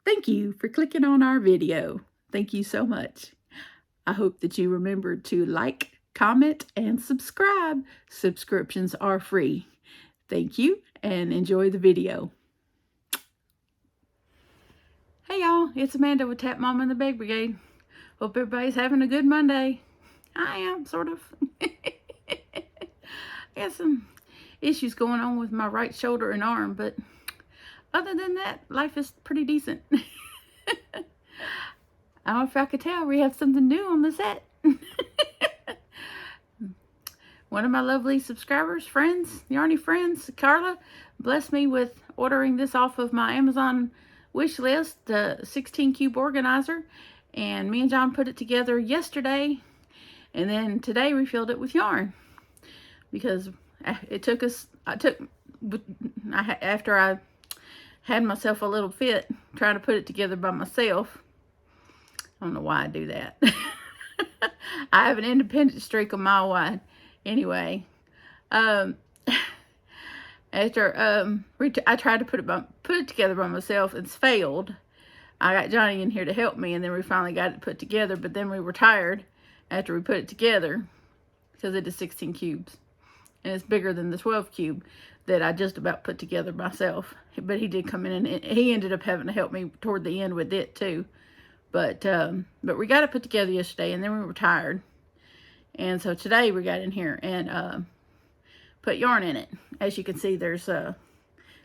Thank you for clicking on our video. Thank you so much. I hope that you remember to like, comment, and subscribe. Subscriptions are free. Thank you and enjoy the video. Hey y'all, it's Amanda with Tap Mama and the Bake Brigade. Hope everybody's having a good Monday. I am, sort of. I got some issues going on with my right shoulder and arm, but other than that, life is pretty decent. I don't know if I could tell, we have something new on the set. One of my lovely subscribers, friends, Yarny friends, Carla, blessed me with ordering this off of my Amazon wish list, the 16 cube organizer. And me and John put it together yesterday. And then today we filled it with yarn. Because it took us, after I had myself a little fit trying to put it together by myself. I don't know why I do that. I have an independent streak a mile wide. Anyway, after I tried to put it together by myself and failed. I got Johnny in here to help me, and then we finally got it put together. But then we were tired after we put it together because it is 16 cubes, and it's bigger than the 12 cube that I just about put together myself. But he did come in, and he ended up having to help me toward the end with it too. But we got it put together yesterday, and then we were tired. And so today we got in here and put yarn in it. As you can see, there's a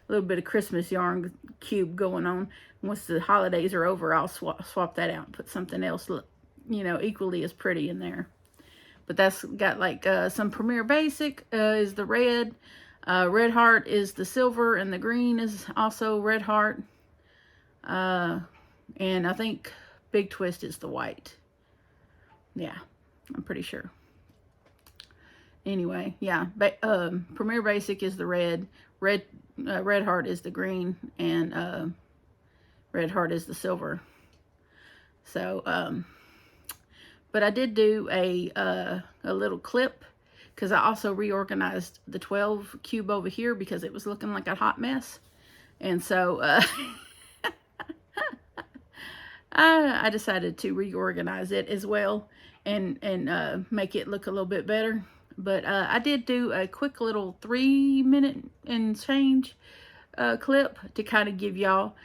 little bit of Christmas yarn cube going on. Once the holidays are over, I'll swap that out and put something else, you know, equally as pretty in there. But that's got like some Premier Basic is the red. Red Heart is the silver, and the green is also Red Heart. And I think Big Twist is the white. Yeah, I'm pretty sure. Anyway, yeah, Premier Basic is the red. Red Heart is the green, and Red Heart is the silver. So, but I did do a little clip because I also reorganized the 12 cube over here because it was looking like a hot mess. And so I decided to reorganize it as well and make it look a little bit better. But I did do a quick little 3-minute and change clip to kind of give y'all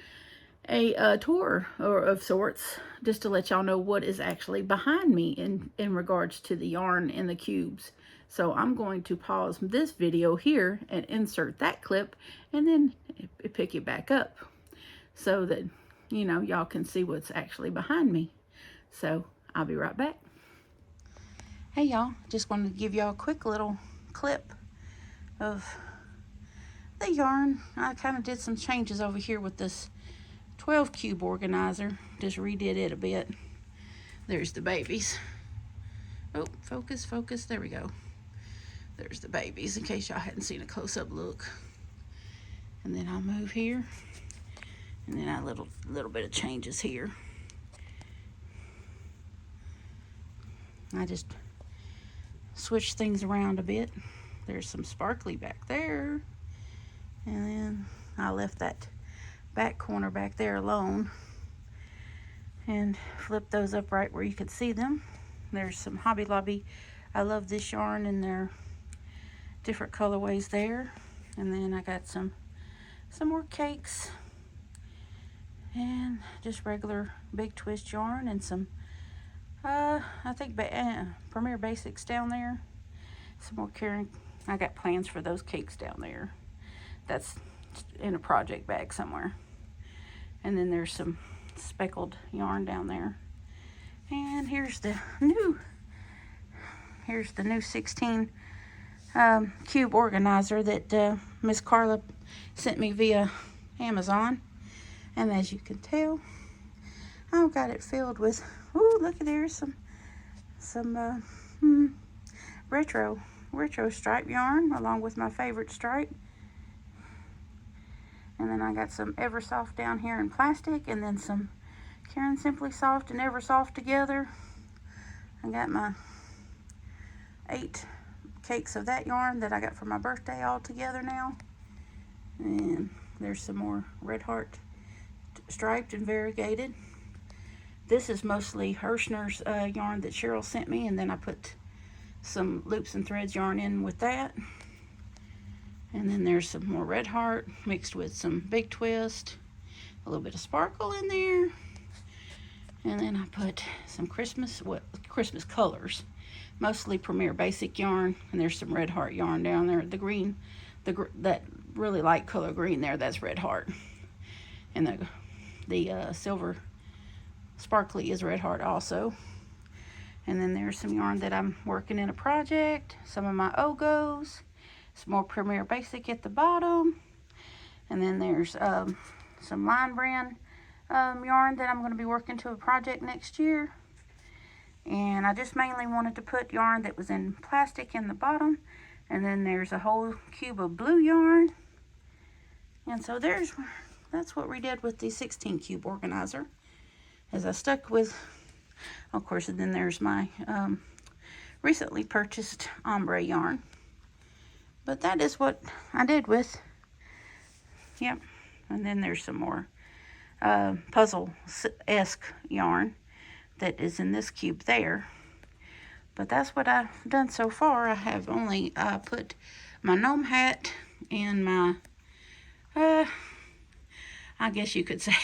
a tour of sorts, just to let y'all know what is actually behind me in regards to the yarn and the cubes. So I'm going to pause this video here and insert that clip and then pick it back up so that, you know, y'all can see what's actually behind me. So I'll be right back. Hey y'all, just wanted to give y'all a quick little clip of the yarn. I kind of did some changes over here with this 12 cube organizer. Just redid it a bit. There's the babies. Oh, focus, focus. There we go. There's the babies, in case y'all hadn't seen a close-up look. And then I'll move here. And then a little bit of changes here. I just switched things around a bit. There's some sparkly back there. And then I left that back corner back there alone and flip those up right where you could see them. There's some Hobby Lobby. I love this yarn, and they're different colorways there. And then I got some more cakes and just regular Big Twist yarn and some I think Premier Basics down there. Some more Karen. I got plans for those cakes down there. That's in a project bag somewhere. And then there's some speckled yarn down there. And here's the new 16 cube organizer that Miss Carla sent me via Amazon. And as you can tell, I've got it filled with, ooh, look at there, some retro stripe yarn along with my favorite stripe. And then I got some Eversoft down here in plastic, and then some Caron Simply Soft and Eversoft together. I got my 8 cakes of that yarn that I got for my birthday all together now. And there's some more Red Heart striped and variegated. This is mostly Hirschner's yarn that Cheryl sent me, and then I put some loops and threads yarn in with that. And then there's some more Red Heart mixed with some Big Twist, a little bit of sparkle in there. And then I put some Christmas colors, mostly Premier Basic yarn, and there's some Red Heart yarn down there. The green, that really light color green there, that's Red Heart. And the silver sparkly is Red Heart also. And then there's some yarn that I'm working in a project, some of my Ogos, some more Premier Basic at the bottom. And then there's some Line Brand yarn that I'm going to be working to a project next year. And I just mainly wanted to put yarn that was in plastic in the bottom. And then there's a whole cube of blue yarn. And so that's what we did with the 16 cube organizer. As I stuck with, of course, and then there's my recently purchased ombre yarn. But that is what I did with, yep. And then there's some more puzzle-esque yarn that is in this cube there. But that's what I've done so far. I have only put my gnome hat and my, I guess you could say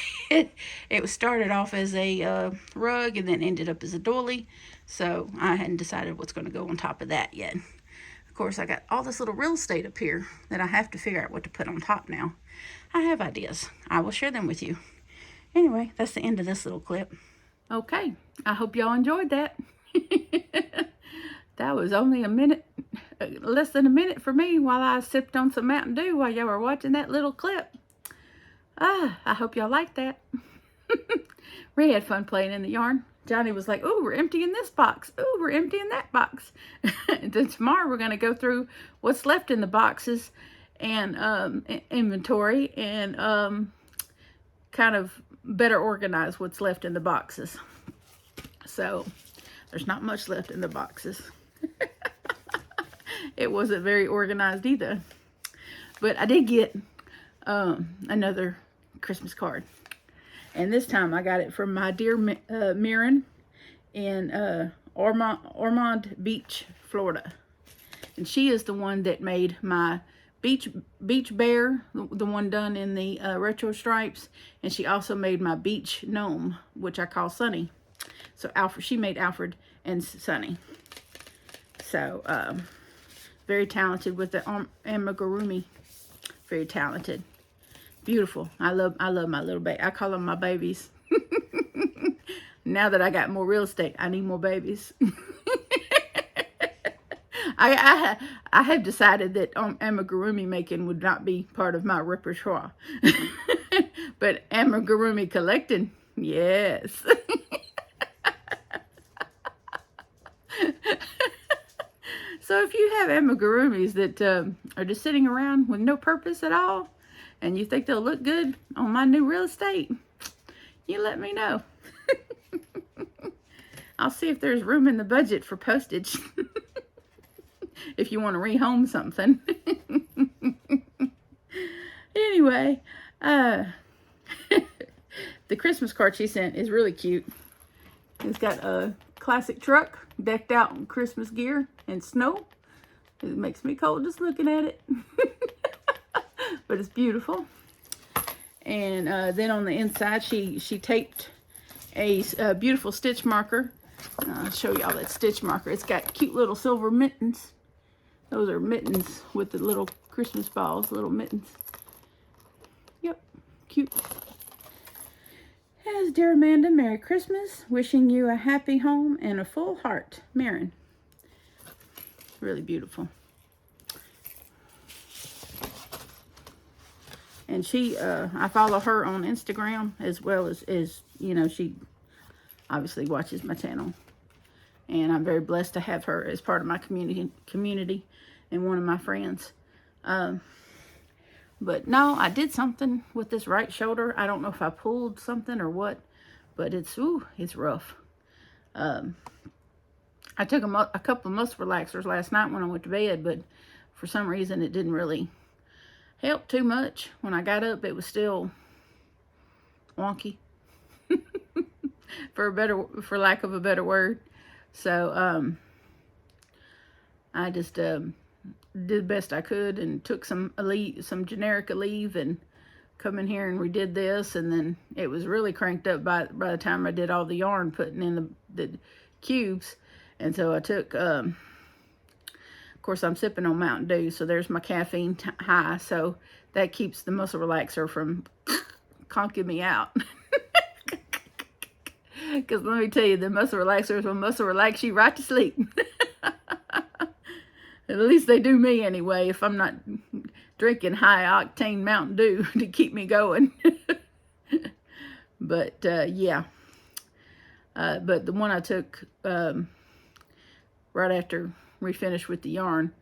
it was started off as a rug and then ended up as a doily. So I hadn't decided what's going to go on top of that yet. Of course, I got all this little real estate up here that I have to figure out what to put on top now. I have ideas. I will share them with you. Anyway, that's the end of this little clip. Okay, I hope y'all enjoyed that. That was only a minute, less than a minute for me while I sipped on some Mountain Dew while y'all were watching that little clip. I hope y'all liked that. We had fun playing in the yarn. Johnny was like, "Oh, we're emptying this box. Oh, we're emptying that box." And then tomorrow we're going to go through what's left in the boxes and inventory and kind of better organize what's left in the boxes. So there's not much left in the boxes. It wasn't very organized either. But I did get another Christmas card. And this time I got it from my dear Mirren in Ormond Beach, Florida. And she is the one that made my beach bear, the one done in the retro stripes. And she also made my beach gnome, which I call Sunny. So she made Alfred and Sunny. So very talented with the amigurumi. Very talented. Beautiful. I love my little baby. I call them my babies. Now that I got more real estate, I need more babies. I have decided that amigurumi making would not be part of my repertoire. But amigurumi collecting, yes. So if you have amigurumis that are just sitting around with no purpose at all, and you think they'll look good on my new real estate, you let me know. I'll see if there's room in the budget for postage. If you want to rehome something. Anyway, the Christmas card she sent is really cute. It's got a classic truck decked out in Christmas gear and snow. It makes me cold just looking at it. But it's beautiful. And then on the inside, she taped a beautiful stitch marker. I'll show y'all that stitch marker. It's got cute little silver mittens. Those are mittens with the little Christmas balls, little mittens. Yep, cute. As dear Amanda, Merry Christmas. Wishing you a happy home and a full heart. Mirren. Really beautiful. And she, I follow her on Instagram as well as, you know, she obviously watches my channel. And I'm very blessed to have her as part of my community and one of my friends. But no, I did something with this right shoulder. I don't know if I pulled something or what, but it's rough. I took a couple of muscle relaxers last night when I went to bed, but for some reason it didn't really help too much. When I got up, it was still wonky, for lack of a better word. So I just did the best I could and took some generic Aleve and come in here and redid this, and then it was really cranked up by the time I did all the yarn putting in the cubes. And so I took of course I'm sipping on Mountain Dew, so there's my caffeine high, so that keeps the muscle relaxer from conking me out. Because let me tell you, the muscle relaxers will muscle relax you right to sleep. At least they do me anyway, if I'm not drinking high octane Mountain Dew to keep me going. But yeah, but the one I took right after we finished with the yarn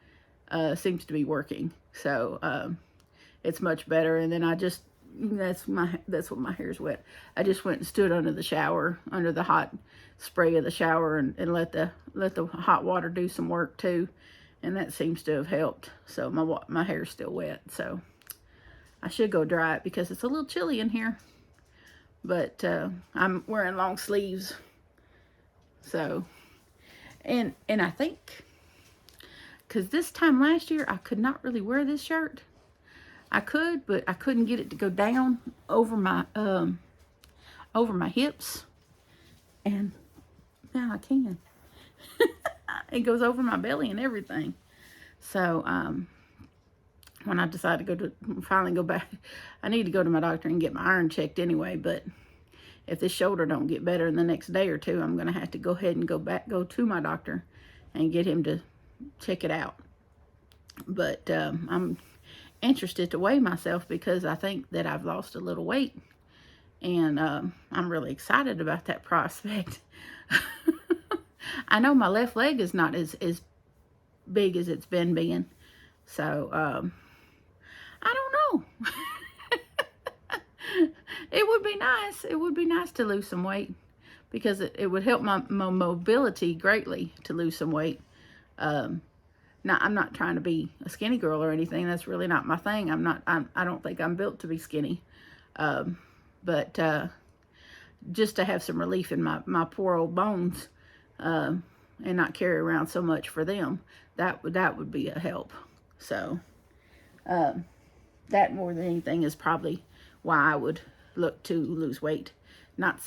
seems to be working, so it's much better. And then I just, that's what my hair's wet. I just went and stood under the shower, under the hot spray of the shower, and let the hot water do some work too. And that seems to have helped. So my hair's still wet. So I should go dry it because it's a little chilly in here. But I'm wearing long sleeves. So, and I think, because this time last year I could not really wear this shirt. I could, but I couldn't get it to go down over my hips. And now I can. It goes over my belly and everything. So when I decided to finally go back, I need to go to my doctor and get my iron checked anyway. But if this shoulder don't get better in the next day or two, I'm going to have to go ahead and go to my doctor and get him to check it out. But I'm interested to weigh myself because I think that I've lost a little weight. And I'm really excited about that prospect. I know my left leg is not as big as it's been being. So, I don't know. It would be nice. It would be nice to lose some weight because it would help my mobility greatly to lose some weight. Now, I'm not trying to be a skinny girl or anything. That's really not my thing. I don't think I'm built to be skinny. But just to have some relief in my poor old bones, and not carry around so much for them, that would be a help. So that more than anything is probably why I would look to lose weight. Not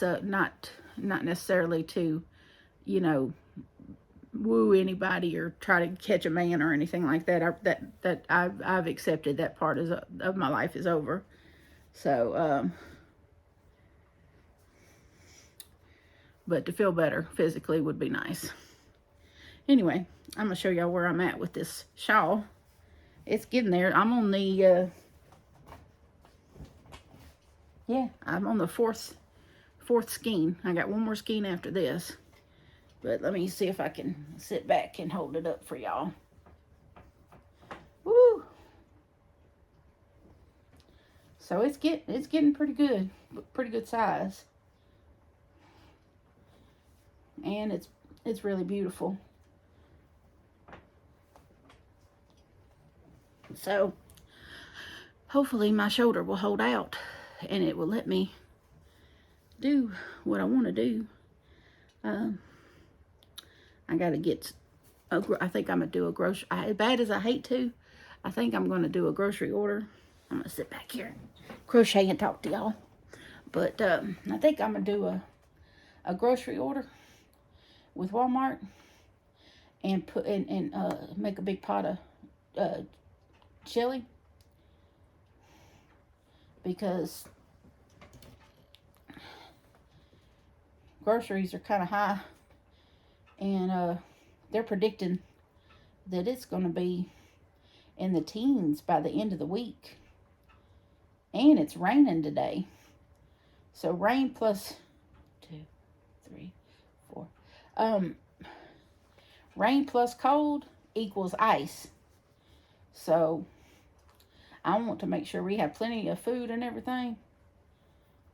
necessarily to, you know, woo anybody or try to catch a man or anything like that. I've accepted that part of my life is over. So but to feel better physically would be nice. Anyway, I'm going to show y'all where I'm at with this shawl. It's getting there. I'm on the, I'm on the fourth skein. I got one more skein after this. But let me see if I can sit back and hold it up for y'all. Woo! So it's getting pretty good size. And it's really beautiful. So hopefully my shoulder will hold out and it will let me do what I want to do. I got to get I think I'm going to do a grocery, as bad as I hate to, I think I'm going to do a grocery order. I'm going to sit back here and crochet and talk to y'all. But I think I'm going to do a grocery order with Walmart and put and make a big pot of chili, because groceries are kind of high, and they're predicting that it's going to be in the teens by the end of the week. And it's raining today. So rain plus 2, 3, 4. Rain plus cold equals ice. So I want to make sure we have plenty of food and everything,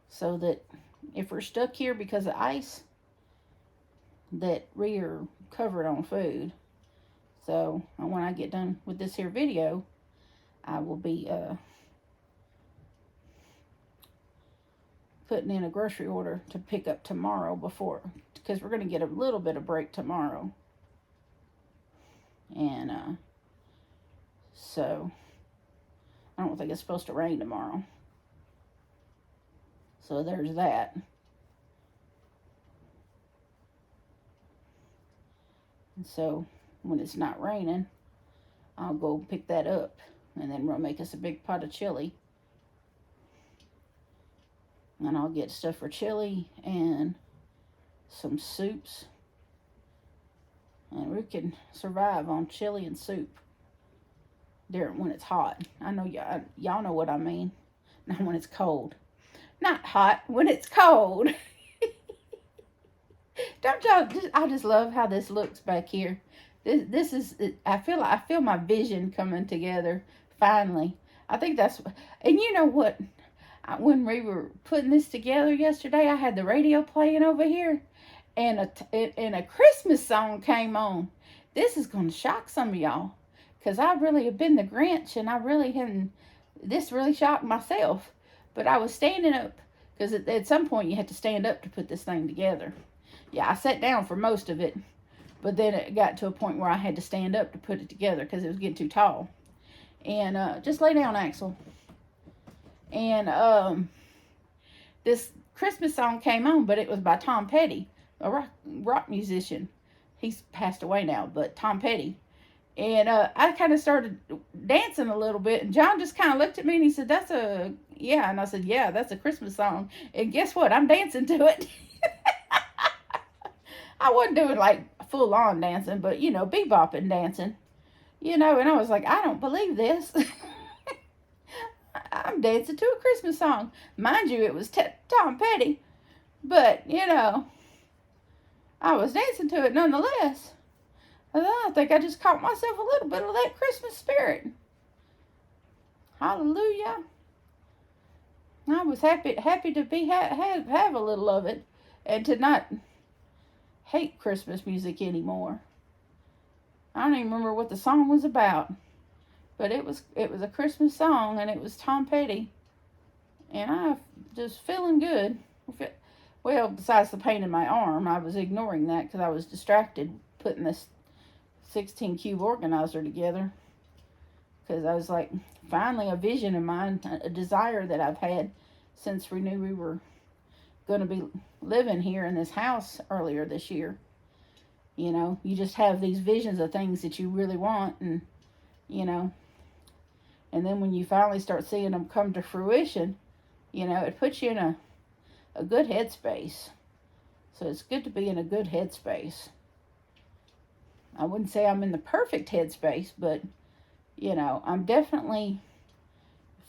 so that if we're stuck here because of ice, that we are covered on food. So when I get done with this here video, I will be putting in a grocery order to pick up tomorrow because we're going to get a little bit of break tomorrow. And so I don't think it's supposed to rain tomorrow. So there's that. And so when it's not raining, I'll go pick that up. And then we'll make us a big pot of chili. And I'll get stuff for chili and some soups. And we can survive on chili and soup when it's hot. I know y'all know what I mean. Not when it's cold. Not hot, when it's cold. Don't y'all I just love how this looks back here. This is, I feel my vision coming together finally. I think that's, and you know what? When we were putting this together yesterday, I had the radio playing over here, and a Christmas song came on. This is going to shock some of y'all, because I really have been the Grinch, and I really haven't, this really shocked myself. But I was standing up, because at some point you had to stand up to put this thing together. Yeah, I sat down for most of it, but then it got to a point where I had to stand up to put it together, because it was getting too tall. And just lay down, Axel. And this Christmas song came on, but it was by Tom Petty, a rock musician. He's passed away now, but Tom Petty. And I kind of started dancing a little bit, and John just kind of looked at me and he said, yeah. And I said, yeah, that's a Christmas song. And guess what? I'm dancing to it. I wasn't doing like full on dancing, but bebopping dancing. And I was like, I don't believe this. I'm dancing to a Christmas song. Mind you, it was Tom Petty. But, I was dancing to it nonetheless. I think I just caught myself a little bit of that Christmas spirit. Hallelujah. I was happy to be have a little of it, and to not hate Christmas music anymore. I don't even remember what the song was about, but it was a Christmas song, and it was Tom Petty, and I'm just feeling good. Well, besides the pain in my arm, I was ignoring that because I was distracted putting this 16 cube organizer together, because I was like, finally a vision of mine, a desire that I've had since we knew we were going to be living here in this house earlier this year. You just have these visions of things that you really want, and and then when you finally start seeing them come to fruition, it puts you in a good headspace. So it's good to be in a good headspace. I wouldn't say I'm in the perfect headspace, but, I'm definitely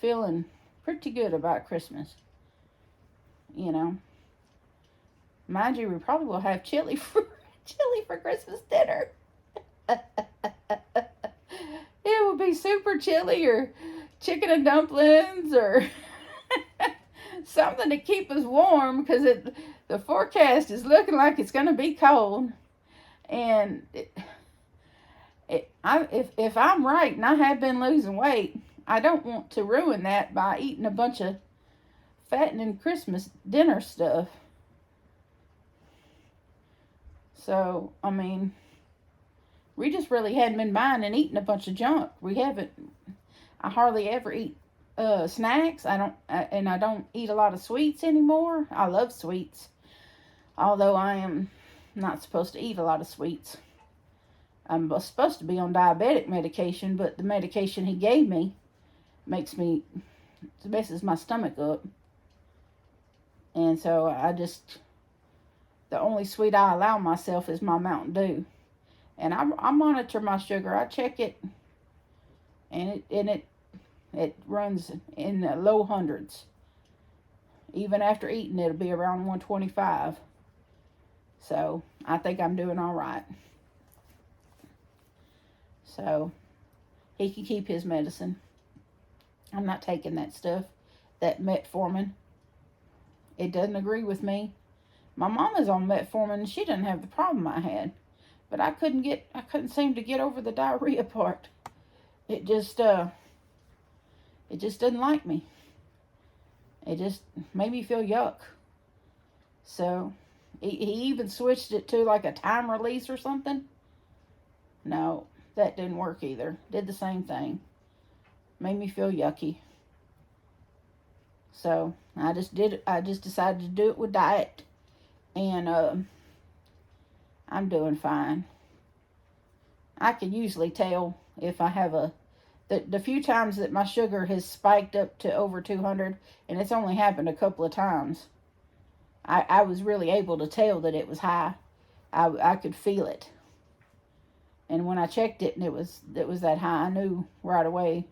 feeling pretty good about Christmas. Mind you, we probably will have chili for Christmas dinner. It will be super chili, or chicken and dumplings, or something to keep us warm, because the forecast is looking like it's going to be cold. And if I'm right, and I have been losing weight, I don't want to ruin that by eating a bunch of fattening Christmas dinner stuff. So, we just really hadn't been buying and eating a bunch of junk. I hardly ever eat snacks. I don't eat a lot of sweets anymore. I love sweets, although I am not supposed to eat a lot of sweets. I'm supposed to be on diabetic medication, but the medication he gave me messes my stomach up. And so the only sweet I allow myself is my Mountain Dew. And I monitor my sugar. I check it, and it runs in the low hundreds. Even after eating, it'll be around 125. So I think I'm doing all right. So he can keep his medicine. I'm not taking that stuff, that metformin. It doesn't agree with me. My mama's on metformin, and she doesn't have the problem I had. But I couldn't seem to get over the diarrhea part. It just doesn't like me. It just made me feel yuck. So he even switched it to like a time release or something. No, that didn't work either. Did the same thing. Made me feel yucky. So I just decided to do it with diet. And I'm doing fine. I can usually tell if I have the few times that my sugar has spiked up to over 200, and it's only happened a couple of times, I was really able to tell that it was high. I could feel it. And when I checked it and it was that high, I knew right away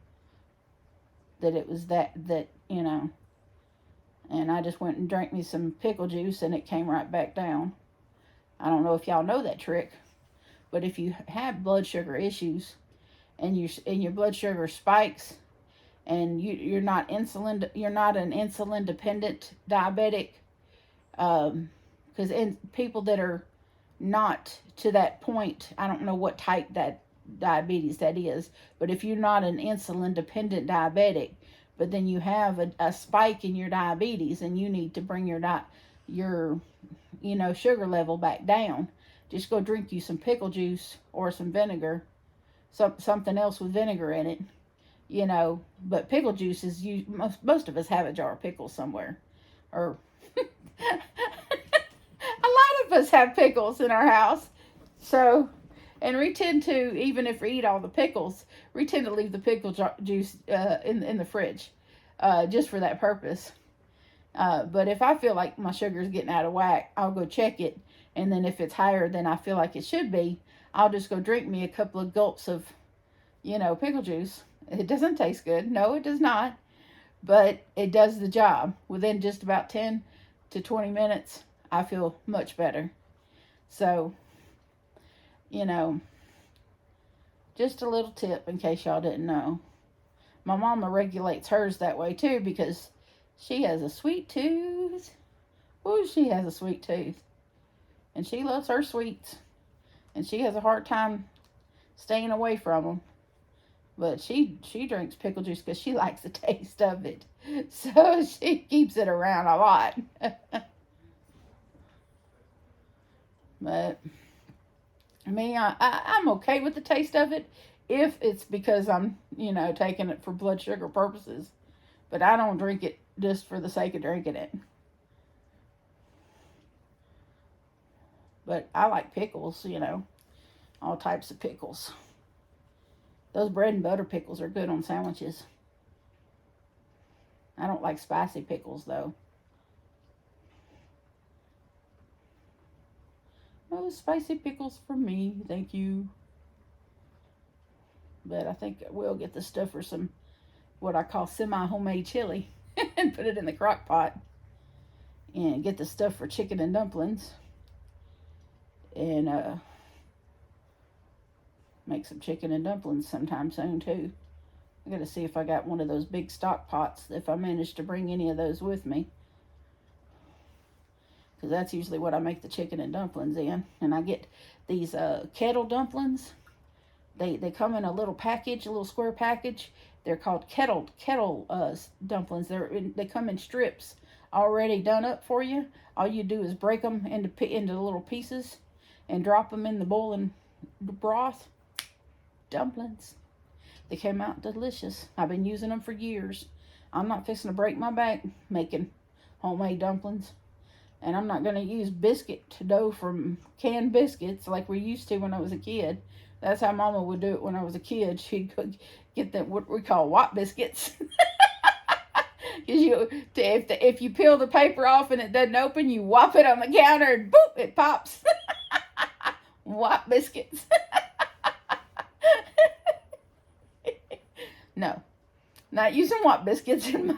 that it was that, you know. And I just went and drank me some pickle juice and it came right back down. I don't know if y'all know that trick, but if you have blood sugar issues and your blood sugar spikes and you're not an insulin dependent diabetic, because people that are not to that point, I don't know what type that diabetes that is, but if you're not an insulin dependent diabetic, but then you have a spike in your diabetes and you need to bring your sugar level back down, just go drink you some pickle juice or some vinegar, something else with vinegar in it, but pickle juice is most of us have a jar of pickles somewhere, or a lot of us have pickles in our house. So, and we tend to, even if we eat all the pickles, we tend to leave the pickle juice in the fridge, just for that purpose. But if I feel like my sugar is getting out of whack, I'll go check it. And then if it's higher than I feel like it should be, I'll just go drink me a couple of gulps of, pickle juice. It doesn't taste good. No, it does not. But it does the job. Within just about 10 to 20 minutes, I feel much better. So, just a little tip in case y'all didn't know. My mama regulates hers that way too because she has a sweet tooth. Ooh, she has a sweet tooth. And she loves her sweets. And she has a hard time staying away from them. But she drinks pickle juice because she likes the taste of it. So she keeps it around a lot. But me, I'm okay with the taste of it if it's because I'm, taking it for blood sugar purposes. But I don't drink it just for the sake of drinking it. But I like pickles, all types of pickles. Those bread and butter pickles are good on sandwiches. I don't like spicy pickles, though. No spicy pickles for me, thank you. But I think we'll get the stuff for some, what I call semi-homemade chili, and put it in the crock pot. And get the stuff for chicken and dumplings. And make some chicken and dumplings sometime soon too. I gotta see if I got one of those big stock pots, if I managed to bring any of those with me. Because that's usually what I make the chicken and dumplings in. And I get these kettle dumplings. They come in a little package, a little square package. They're called kettle dumplings. They come in strips already done up for you. All you do is break them into little pieces and drop them in the boiling broth. Dumplings. They came out delicious. I've been using them for years. I'm not fixing to break my back making homemade dumplings. And I'm not going to use biscuit dough from canned biscuits like we used to when I was a kid. That's how Mama would do it when I was a kid. She'd get what we call wop biscuits. Because if you peel the paper off and it doesn't open, you whop it on the counter and boop, it pops. Wop biscuits. No, not using wop biscuits in my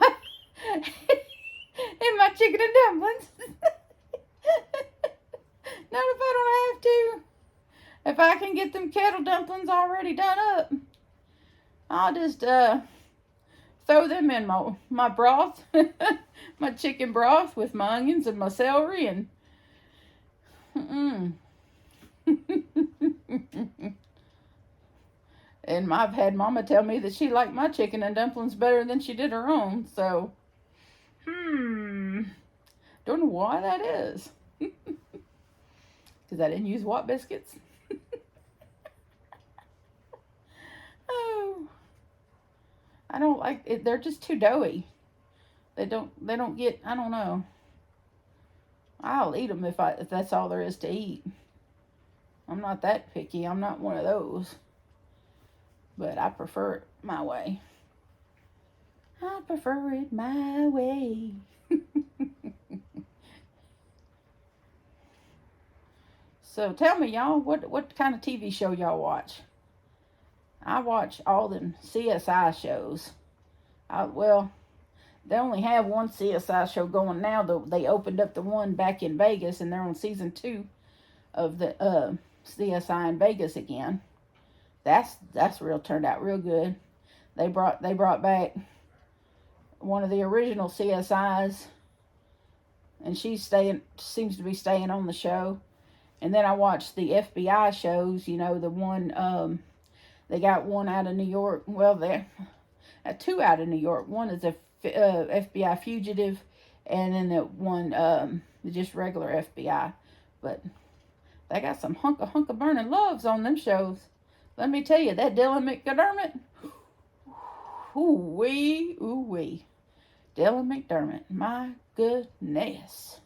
chicken and dumplings. Not if I don't have to. If I can get them kettle dumplings already done up, I'll just throw them in my broth, my chicken broth with my onions and my celery and And I've had Mama tell me that she liked my chicken and dumplings better than she did her own. So, Don't know why that is. Because I didn't use what biscuits? Oh, I don't like it. They're just too doughy. They don't get, I don't know. I'll eat them if that's all there is to eat. I'm not that picky. I'm not one of those. But I prefer it my way. I prefer it my way. So tell me, y'all, what kind of TV show y'all watch? I watch all them CSI shows. Well, they only have one CSI show going now. They opened up the one back in Vegas, and they're on season 2 of the CSI in Vegas again. That's turned out real good. They brought back one of the original CSIs, and seems to be staying on the show. And then I watched the FBI shows. You know, the one they got one out of New York. Well, they two out of New York. One is a FBI fugitive, and then the one just regular FBI. But they got some hunk of burning loves on them shows. Let me tell you, that Dylan McDermott, ooh-wee. Dylan McDermott, my goodness.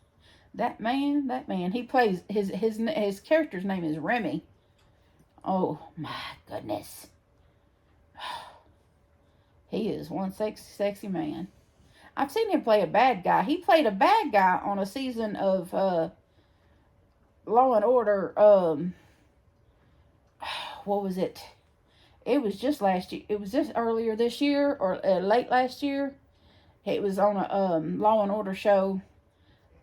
That man, he plays, his character's name is Remy. Oh, my goodness. He is one sexy man. I've seen him play a bad guy. He played a bad guy on a season of Law and Order. What was it? It was just last year. It was just earlier this year or late last year. It was on a Law and Order show.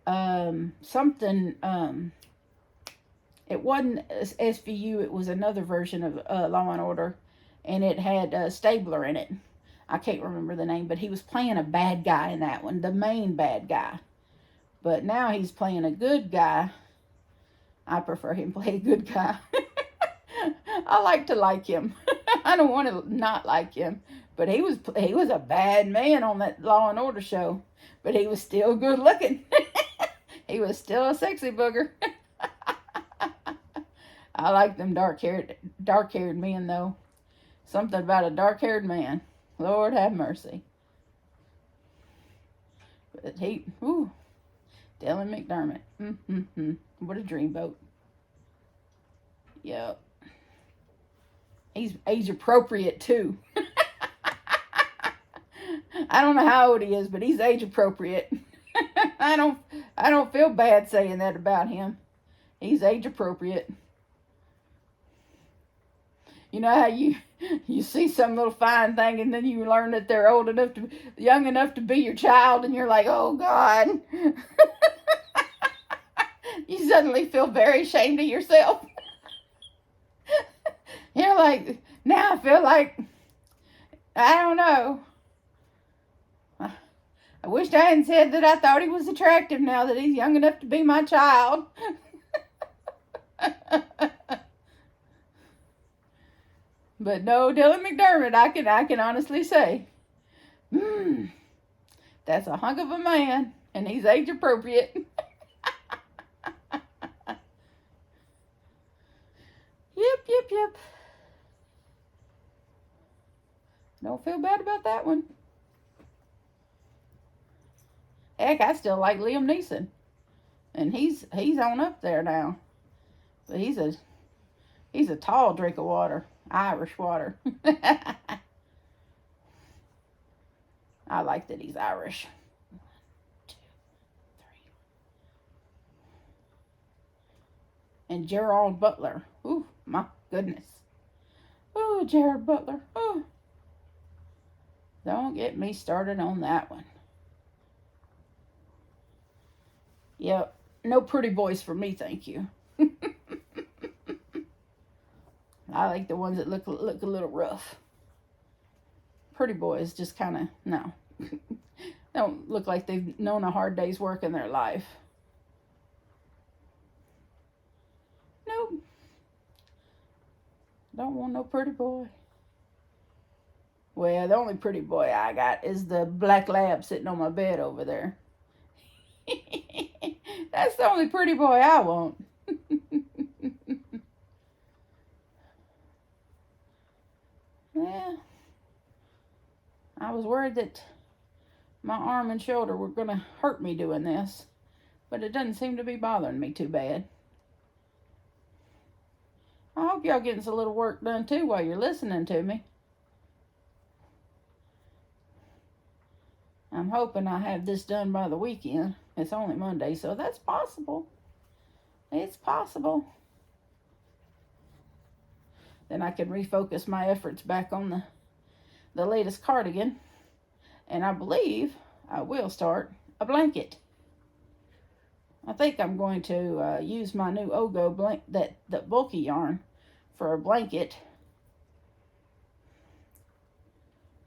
Something. It wasn't SVU. It was another version of Law and Order, and it had Stabler in it. I can't remember the name, but he was playing a bad guy in that one, the main bad guy. But now he's playing a good guy. I prefer him play a good guy. I like him. I don't want to not like him. But he was a bad man on that Law and Order show. But he was still good looking. He was still a sexy booger. I like them dark-haired men, though. Something about a dark-haired man. Lord have mercy. But Dylan McDermott. What a dreamboat. Yep. He's age appropriate too. I don't know how old he is, but he's age appropriate. I don't feel bad saying that about him. He's age appropriate. You know how you see some little fine thing and then you learn that they're young enough to be your child, and you're like, oh God. You suddenly feel very ashamed of yourself. You're like, now I feel like, I don't know. I wished I hadn't said that I thought he was attractive now that he's young enough to be my child. But no, Dylan McDermott, I can honestly say, that's a hunk of a man, and he's age appropriate. Yep. Don't feel bad about that one. Heck, I still like Liam Neeson, and he's on up there now. But he's a tall drink of water, Irish water. I like that he's Irish. 1, 2, 3. And Gerard Butler. Ooh, my goodness. Oh, Gerard Butler. Oh. Don't get me started on that one. Yep. No pretty boys for me, thank you. I like the ones that look a little rough. Pretty boys just kind of, no. Don't look like they've known a hard day's work in their life. Nope. Don't want no pretty boy. Well, the only pretty boy I got is the black lab sitting on my bed over there. That's the only pretty boy I want. Yeah. I was worried that my arm and shoulder were going to hurt me doing this, but it doesn't seem to be bothering me too bad. I hope y'all getting a little work done too while you're listening to me. I'm hoping I have this done by the weekend. It's only Monday, so that's possible. It's possible. Then I can refocus my efforts back on the latest cardigan. And I believe I will start a blanket. I think I'm going to use my new Ogo that bulky yarn for a blanket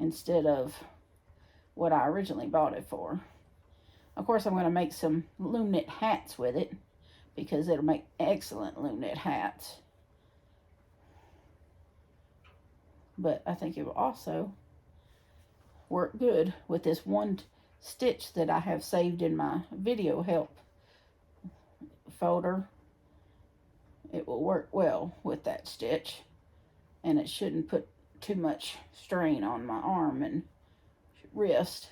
instead of what I originally bought it for. Of course, I'm going to make some loom knit hats with it because it'll make excellent loom knit hats. But I think it will also work good with this one stitch that I have saved in my video help folder. It will work well with that stitch, and it shouldn't put too much strain on my arm and wrist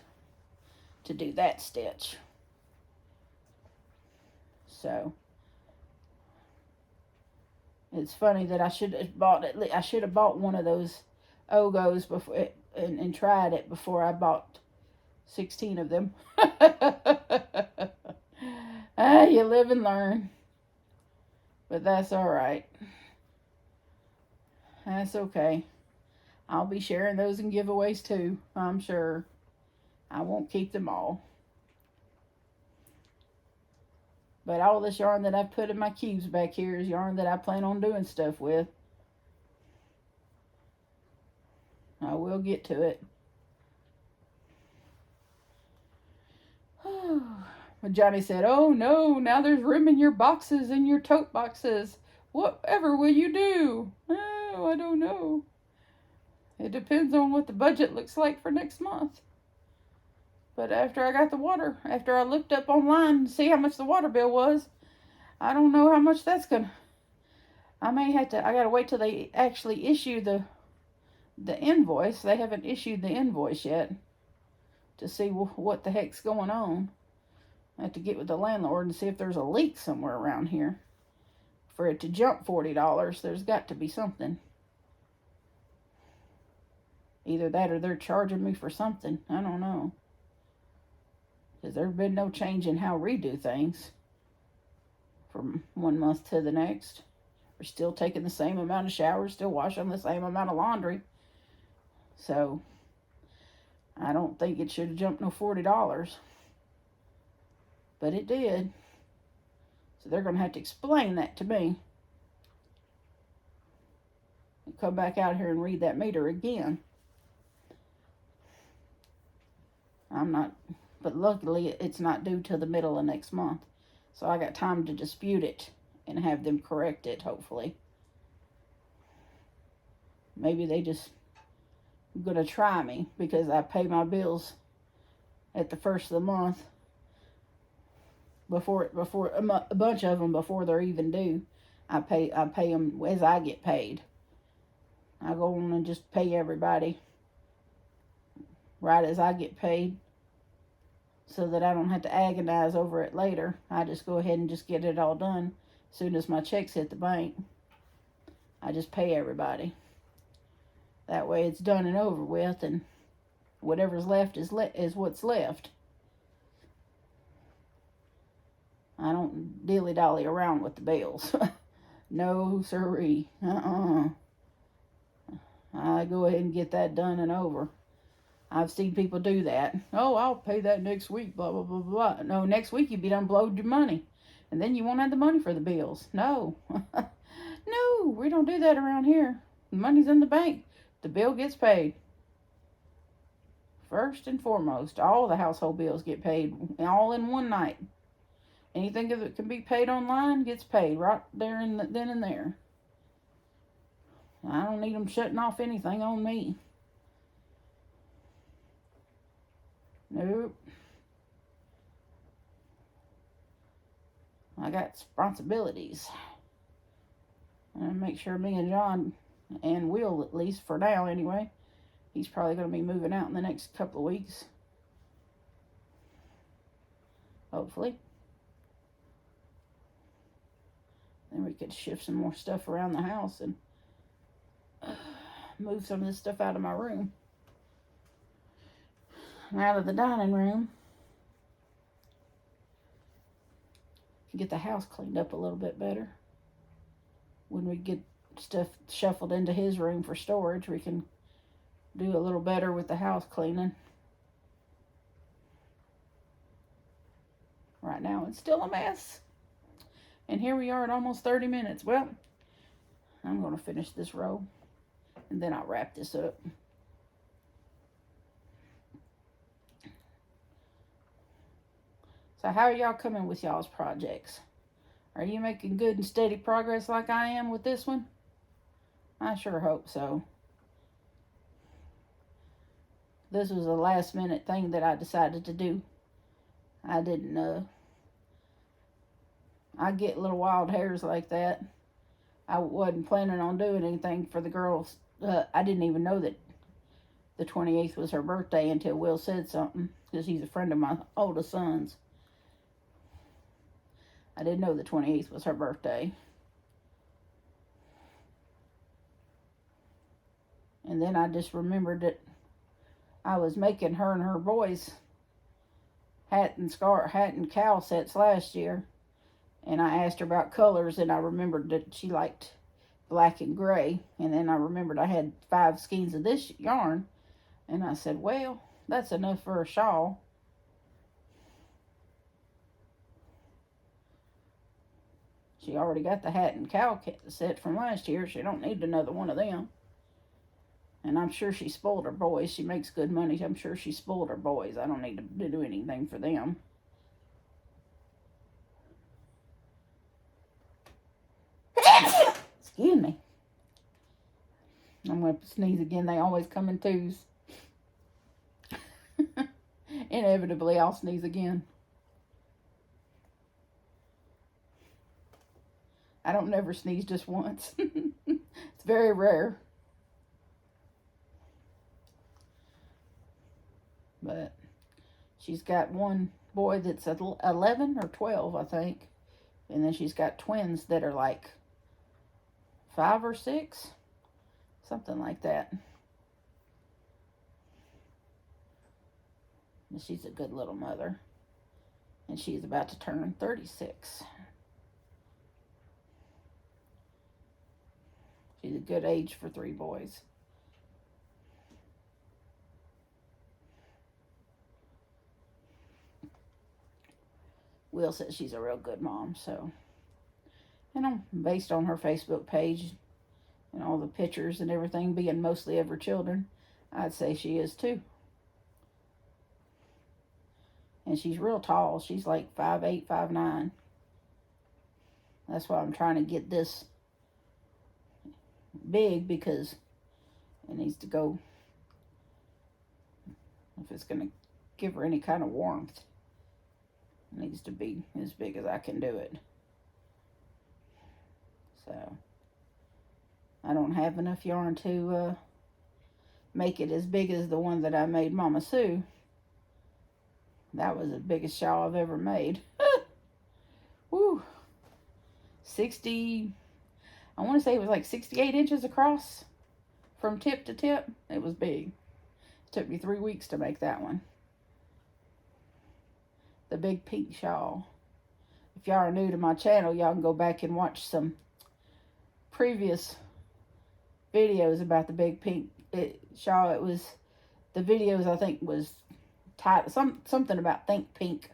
to do that stitch. So it's funny that I should have bought one of those Ogos before and tried it before I bought 16 of them. You live and learn. But that's all right. That's okay. I'll be sharing those in giveaways too, I'm sure. I won't keep them all. But all this yarn that I've put in my cubes back here is yarn that I plan on doing stuff with. I will get to it. But Johnny said, "Oh no, now there's room in your boxes, in your tote boxes. Whatever will you do?" Oh, I don't know. It depends on what the budget looks like for next month. But after I looked up online to see how much the water bill was, I don't know how much that's gonna. I gotta wait till they actually issue the invoice. They haven't issued the invoice yet to see what the heck's going on. I have to get with the landlord and see if there's a leak somewhere around here. For it to jump $40, there's got to be something. Either that or they're charging me for something. I don't know. Because there's been no change in how we do things from one month to the next. We're still taking the same amount of showers, still washing the same amount of laundry. So I don't think it should have jumped no $40. But it did. So they're going to have to explain that to me. And come back out here and read that meter again. But luckily it's not due till the middle of next month. So I got time to dispute it and have them correct it, hopefully. Maybe they just going to try me because I pay my bills at the first of the month. Before a bunch of them before they're even due. I pay them as I get paid. I go on and just pay everybody right as I get paid, so that I don't have to agonize over it later. I just go ahead and just get it all done as soon as my checks hit the bank. I just pay everybody. That way it's done and over with, and whatever's left is what's left. I don't dilly-dally around with the bills. No, sirree. I go ahead and get that done and over. I've seen people do that. Oh, I'll pay that next week, blah, blah, blah, blah. No, next week you'll be done blowed your money. And then you won't have the money for the bills. No. No, we don't do that around here. The money's in the bank. The bill gets paid. First and foremost, all the household bills get paid all in one night. Anything that can be paid online gets paid right there then and there. I don't need them shutting off anything on me. Nope. I got responsibilities. And make sure me and John, and Will at least for now anyway, he's probably going to be moving out in the next couple of weeks. Hopefully. Then we could shift some more stuff around the house and move some of this stuff out of my room. Out of the dining room. Get the house cleaned up a little bit better. When we get stuff shuffled into his room for storage, we can do a little better with the house cleaning. Right now it's still a mess. And here we are at almost 30 minutes. Well, I'm going to finish this row and then I'll wrap this up. So how are y'all coming with y'all's projects? Are you making good and steady progress like I am with this one? I sure hope so. This was a last minute thing that I decided to do. I didn't, I get little wild hairs like that. I wasn't planning on doing anything for the girls. I didn't even know that the 28th was her birthday until Will said something, because he's a friend of my oldest son's. I didn't know the 28th was her birthday. And then I just remembered that I was making her and her boys hat and cowl sets last year. And I asked her about colors, and I remembered that she liked black and gray. And then I remembered I had 5 skeins of this yarn. And I said, well, that's enough for a shawl. She already got the hat and cowl set from last year. She don't need another one of them. And I'm sure she spoiled her boys. She makes good money. I'm sure she spoiled her boys. I don't need to do anything for them. Excuse me. I'm going to sneeze again. They always come in twos. Inevitably, I'll sneeze again. I don't never sneeze just once. It's very rare. But she's got one boy that's 11 or 12, I think. And then she's got twins that are like 5 or 6. Something like that. And she's a good little mother. And she's about to turn 36. She's a good age for 3 boys. Will says she's a real good mom, so. And based on her Facebook page and all the pictures and everything being mostly of her children, I'd say she is too. And she's real tall. She's like 5'8", 5'9". That's why I'm trying to get this big, because it needs to go, if it's going to give her any kind of warmth, it needs to be as big as I can do it. So I don't have enough yarn to make it as big as the one that I made Mama Sue. That was the biggest shawl I've ever made. Woo. 60, I want to say it was like 68 inches across from tip to tip. It was big. It took me 3 weeks to make that one. The big pink shawl. If y'all are new to my channel, y'all can go back and watch some previous videos about the big pink shawl. It was, the videos I think was something about think pink.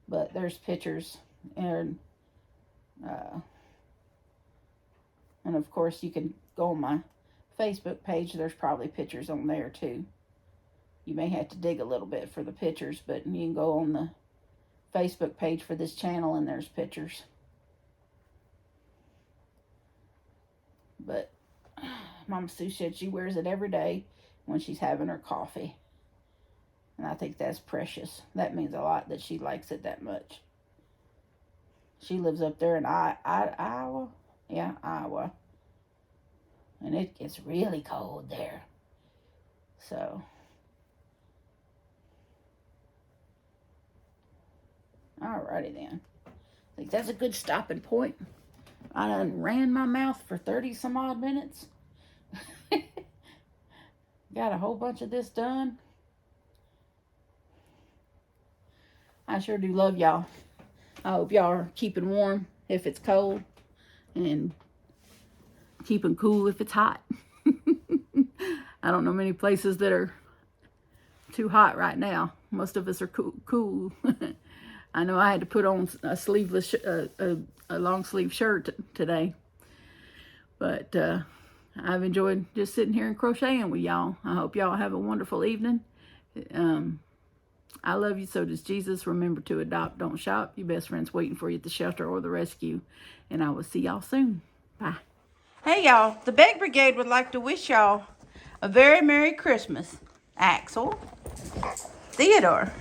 But there's pictures, and of course you can go on my Facebook page. There's probably pictures on there too. You may have to dig a little bit for the pictures, but you can go on the Facebook page for this channel and there's pictures. But Mama Sue said she wears it every day, when she's having her coffee. And I think that's precious. That means a lot that she likes it that much. She lives up there in Iowa. Yeah, Iowa. And it gets really cold there. So, alrighty then. I think that's a good stopping point. I done ran my mouth for 30 some odd minutes. Got a whole bunch of this done. I sure do love y'all. I hope y'all are keeping warm if it's cold and keeping cool if it's hot. I don't know many places that are too hot right now. Most of us are cool. I know I had to put on a sleeveless, a long sleeve shirt today, but I've enjoyed just sitting here and crocheting with y'all. I hope y'all have a wonderful evening. I love you, so does Jesus. Remember to adopt, don't shop. Your best friend's waiting for you at the shelter or the rescue. And I will see y'all soon. Bye. Hey, y'all. The Beg Brigade would like to wish y'all a very Merry Christmas. Axel, Theodore,